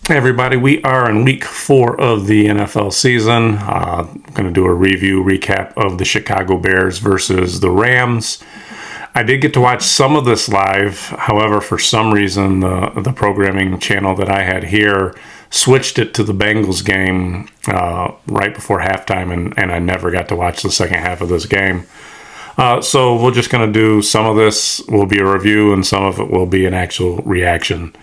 Hey everybody, we are in week 4 of the NFL season. I'm going to do a recap of the Chicago Bears versus the Rams. I did get to watch some of this live. However, for some reason, the programming channel that I had here switched it to the Bengals game right before halftime, and I never got to watch the second half of this game. So we're just going to do some of this will be a review, and some of it will be an actual reaction.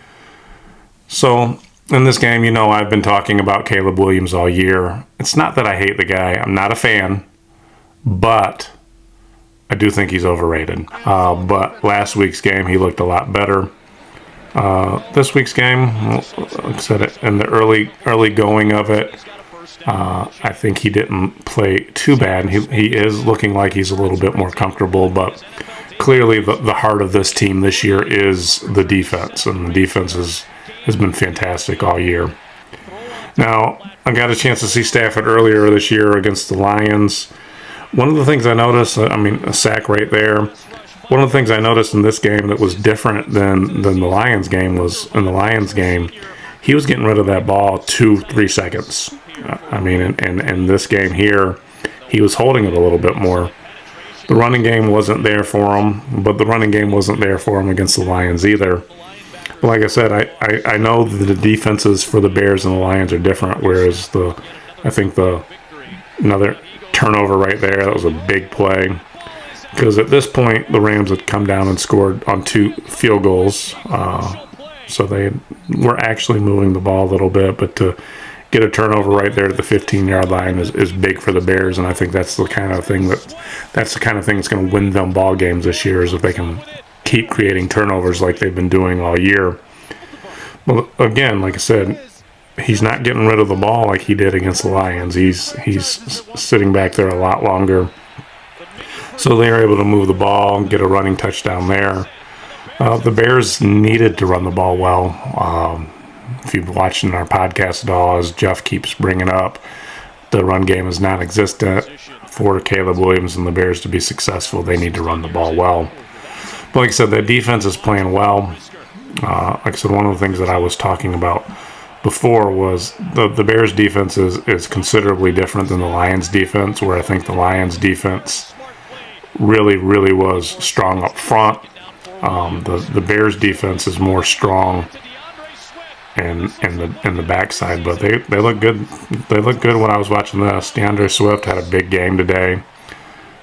So in this game, I've been talking about Caleb Williams all year. It's not that I hate the guy. I'm not a fan, but I do think he's overrated. But last week's game, he looked a lot better. This week's game, like I said, in the early going of it, I think he didn't play too bad. He is looking like he's a little bit more comfortable, but clearly the heart of this team this year is the defense, and the defense has been fantastic all year. Now, I got a chance to see Stafford earlier this year against the Lions. One of the things I noticed, a sack right there. One of the things I noticed in this game that was different than the Lions game was, in the Lions game, he was getting rid of that ball 2-3 seconds. In this game here, he was holding it a little bit more. The running game wasn't there for him, but the running game wasn't there for him against the Lions either. But like I said, I know that the defenses for the Bears and the Lions are different, whereas I think another turnover right there, that was a big play. Because at this point, the Rams had come down and scored on 2 field goals. So they were actually moving the ball a little bit, but to get a turnover right there at the 15-yard line is big for the Bears, and I think that's the kind of thing that's going to win them ball games this year, is if they can keep creating turnovers like they've been doing all year. Well, again, like I said, he's not getting rid of the ball like he did against the Lions. He's sitting back there a lot longer. So they were able to move the ball and get a running touchdown there. The Bears needed to run the ball well. If you've watched our podcast at all, as Jeff keeps bringing up, the run game is non-existent. For Caleb Williams and the Bears to be successful, they need to run the ball well. But like I said, that defense is playing well. Like I said, one of the things that I was talking about before was the Bears defense is considerably different than the Lions defense, where I think the Lions defense really, really was strong up front. The Bears defense is more strong in the backside, but they look good. They look good when I was watching this. DeAndre Swift had a big game today.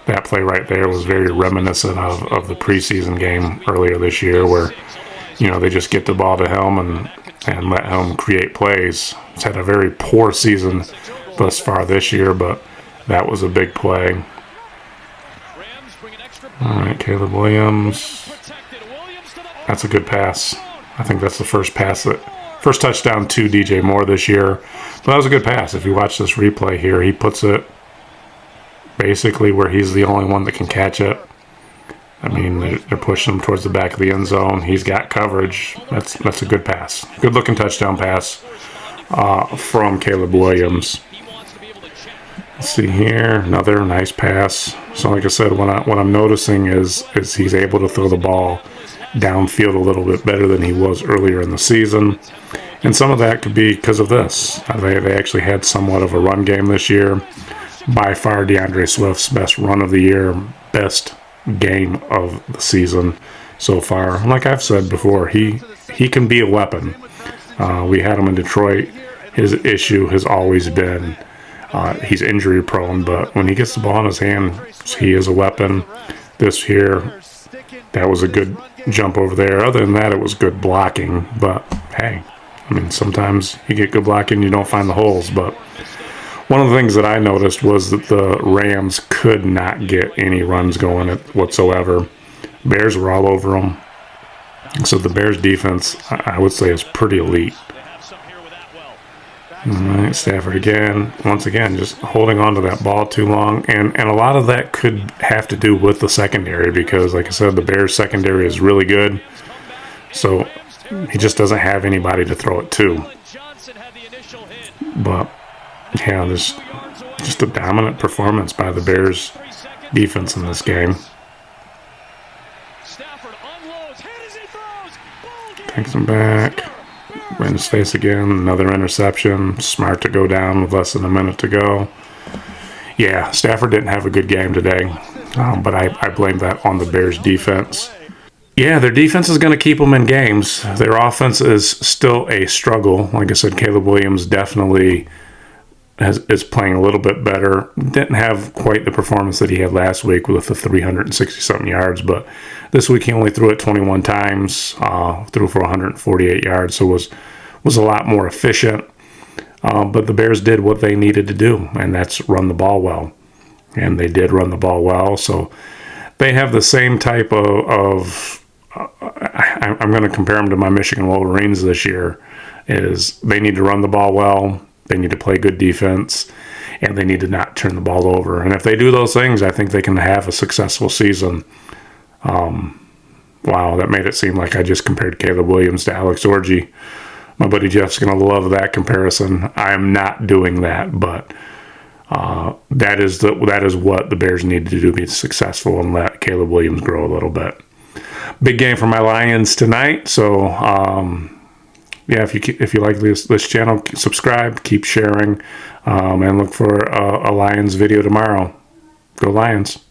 That play right there was very reminiscent of the preseason game earlier this year, where they just get the ball to him and let him create plays. He's had a very poor season thus far this year, but that was a big play. All right, Caleb Williams. That's a good pass. I think that's the first touchdown to DJ Moore this year. But that was a good pass. If you watch this replay here, he puts it basically where he's the only one that can catch it. They're pushing him towards the back of the end zone. He's got coverage. That's a good pass. Good looking touchdown pass from Caleb Williams. Let's see here, another nice pass. So like I said, what I'm noticing is he's able to throw the ball downfield a little bit better than he was earlier in the season. And some of that could be because of this. They actually had somewhat of a run game this year. By far, DeAndre Swift's best run of the year, best game of the season so far. And like I've said before, he can be a weapon. We had him in Detroit. His issue has always been he's injury prone, but when he gets the ball in his hand, he is a weapon. This here, that was a good jump over there. Other than that, it was good blocking. But hey, sometimes you get good blocking, you don't find the holes. But one of the things that I noticed was that the Rams could not get any runs going whatsoever. Bears were all over them. So the Bears defense, I would say, is pretty elite. All right, Stafford again. Once again, just holding on to that ball too long. And a lot of that could have to do with the secondary because, like I said, the Bears secondary is really good. So he just doesn't have anybody to throw it to. But, yeah, there's just a dominant performance by the Bears defense in this game. Takes him back. in his face again. Another interception. Smart to go down with less than a minute to go. Yeah, Stafford didn't have a good game today, but I blame that on the Bears defense. Yeah, their defense is going to keep them in games. Their offense is still a struggle. Like I said, Caleb Williams definitely is playing a little bit better. Didn't have quite the performance that he had last week with the 360-something yards, but this week he only threw it 21 times, threw for 148 yards, so was a lot more efficient. But the Bears did what they needed to do, and that's run the ball well. And they did run the ball well, so they have the same type of I'm going to compare them to my Michigan Wolverines this year, is they need to run the ball well, they need to play good defense, and they need to not turn the ball over. And if they do those things, I think they can have a successful season. Wow, that made it seem like I just compared Caleb Williams to Alex Orji. My buddy Jeff's going to love that comparison. I am not doing that, but that is what the Bears need to do to be successful and let Caleb Williams grow a little bit. Big game for my Lions tonight. So, yeah, if you like this channel, subscribe, keep sharing, and look for a Lions video tomorrow. Go Lions.